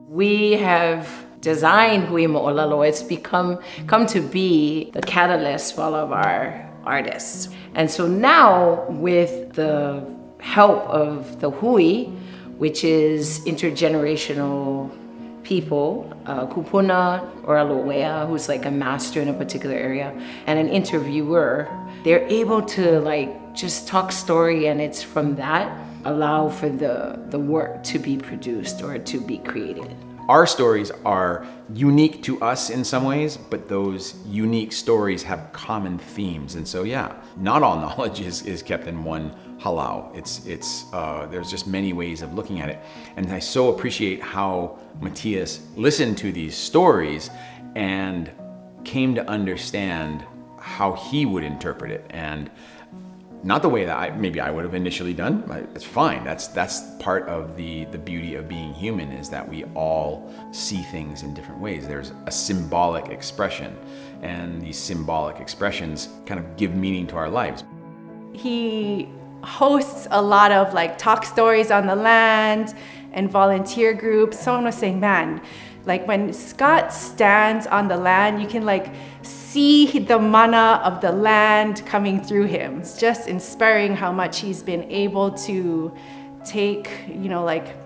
We have designed Hui Mo ʻōlelo. It's come to be the catalyst for all of our artists. And so now with the help of the Hui, which is intergenerational people, kupuna or a loea, who's like a master in a particular area, and an interviewer, they're able to like just talk story, and it's from that allow for the work to be produced or to be created. Our stories are unique to us in some ways, but those unique stories have common themes. And so yeah, not all knowledge is kept in one hālau. There's just many ways of looking at it. And I so appreciate how Matthias listened to these stories and came to understand how he would interpret it. And not the way that maybe I would have initially done. It's fine. That's part of the beauty of being human, is that we all see things in different ways. There's a symbolic expression, and these symbolic expressions kind of give meaning to our lives. He hosts a lot of like talk stories on the land and volunteer groups. Someone was saying, man, like when Scott stands on the land, you can like see the mana of the land coming through him. It's just inspiring how much he's been able to take, like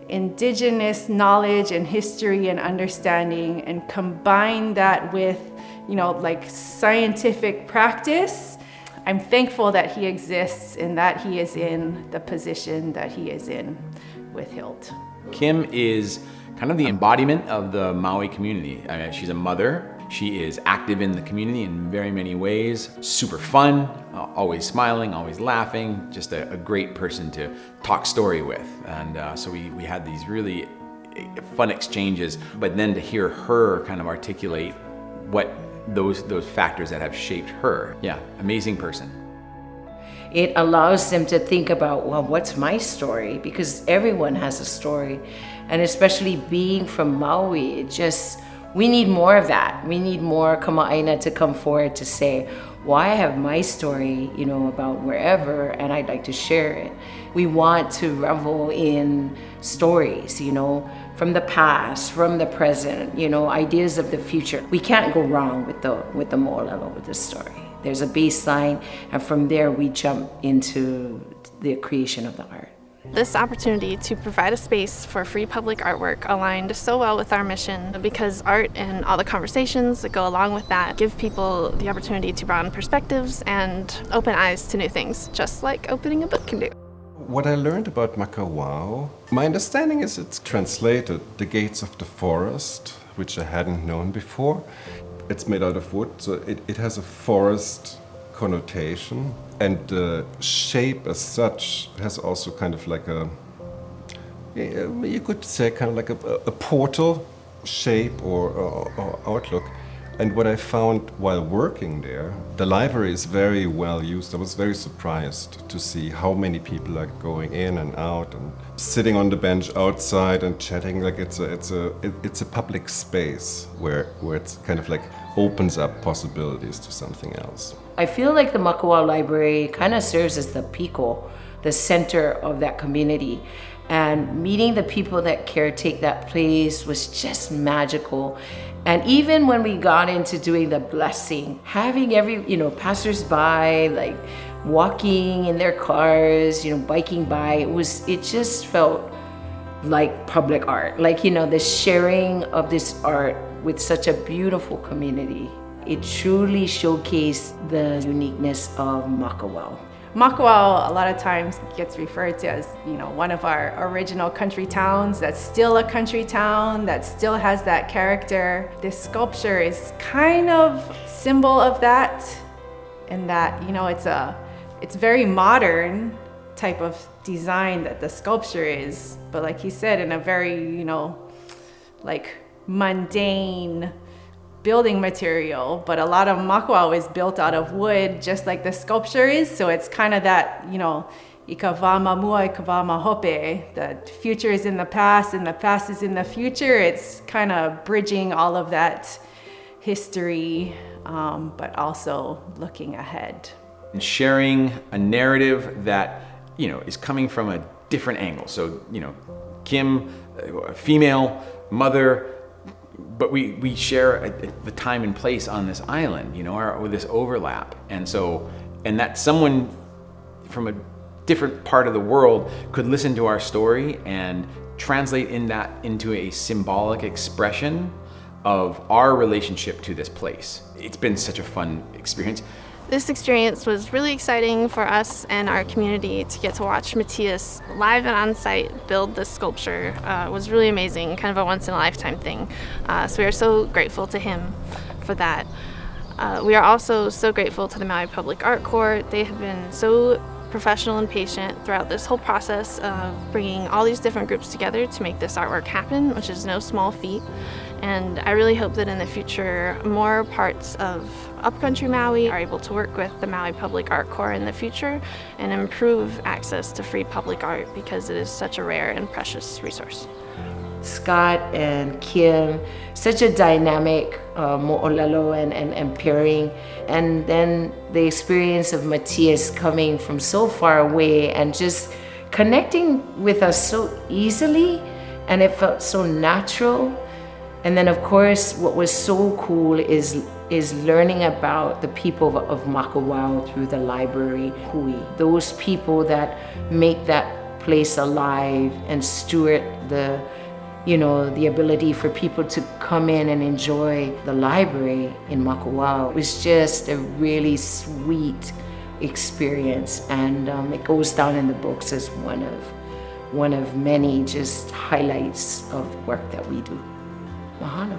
indigenous knowledge and history and understanding and combine that with, like scientific practice. I'm thankful that he exists and that he is in the position that he is in with Hilt. Kim is kind of the embodiment of the Maui community. I mean, she's a mother. She is active in the community in very many ways. Super fun, always smiling, always laughing, just a great person to talk story with. And so we had these really fun exchanges, but then to hear her kind of articulate what those factors that have shaped her. Yeah, amazing person. It allows them to think about, well, what's my story? Because everyone has a story. And especially being from Maui, we need more of that. We need more ʻāina to come forward to say, well, I have my story, about wherever, and I'd like to share it. We want to revel in stories, from the past, from the present, ideas of the future. We can't go wrong with the mo'olelo, with this story. There's a baseline, and from there we jump into the creation of the art. This opportunity to provide a space for free public artwork aligned so well with our mission, because art and all the conversations that go along with that give people the opportunity to broaden perspectives and open eyes to new things, just like opening a book can do. What I learned about Makawao, my understanding is it's translated the gates of the forest, which I hadn't known before. It's made out of wood, so it has a forest connotation, and the shape as such has also kind of like you could say kind of like a portal shape or outlook. And what I found while working there, the library is very well used. I was very surprised to see how many people are going in and out and sitting on the bench outside and chatting. Like it's a public space where it's kind of like opens up possibilities to something else. I feel like the Makawao Library kind of serves as the pico, the center of that community. And meeting the people that caretake that place was just magical. And even when we got into doing the blessing, having every, passers-by, like walking in their cars, biking by, it just felt like public art. Like, the sharing of this art with such a beautiful community. It truly showcased the uniqueness of Makawao. Makawao a lot of times gets referred to as, one of our original country towns that's still a country town, that still has that character. This sculpture is kind of symbol of that, in that, it's very modern type of design that the sculpture is, but like he said, in a very, like mundane building material. But a lot of Makawao is built out of wood, just like the sculpture is. So it's kind of that, ika wā mamua, ika wā mahope. The future is in the past and the past is in the future. It's kind of bridging all of that history, but also looking ahead. And sharing a narrative that, is coming from a different angle. So, Kim, female, mother, but we share the time and place on this island, you know, or this overlap. And so, and that someone from a different part of the world could listen to our story and translate that into a symbolic expression of our relationship to this place. It's been such a fun experience. This experience was really exciting for us and our community to get to watch Matthias live and on site build this sculpture. It was really amazing, kind of a once-in-a-lifetime thing. So we are so grateful to him for that. We are also so grateful to the Maui Public Art Corps. They have been so professional and patient throughout this whole process of bringing all these different groups together to make this artwork happen, which is no small feat. And I really hope that in the future, more parts of upcountry Maui are able to work with the Maui Public Art Corps in the future and improve access to free public art, because it is such a rare and precious resource. Scott and Kim, such a dynamic ʻōlelo and pairing. And then the experience of Matthias coming from so far away and just connecting with us so easily, and it felt so natural. And then of course, what was so cool is learning about the people of Makawao through the library, Hui. Those people that make that place alive and steward the ability for people to come in and enjoy the library in Makawao. It was just a really sweet experience, and it goes down in the books as one of many just highlights of work that we do. Mahalo.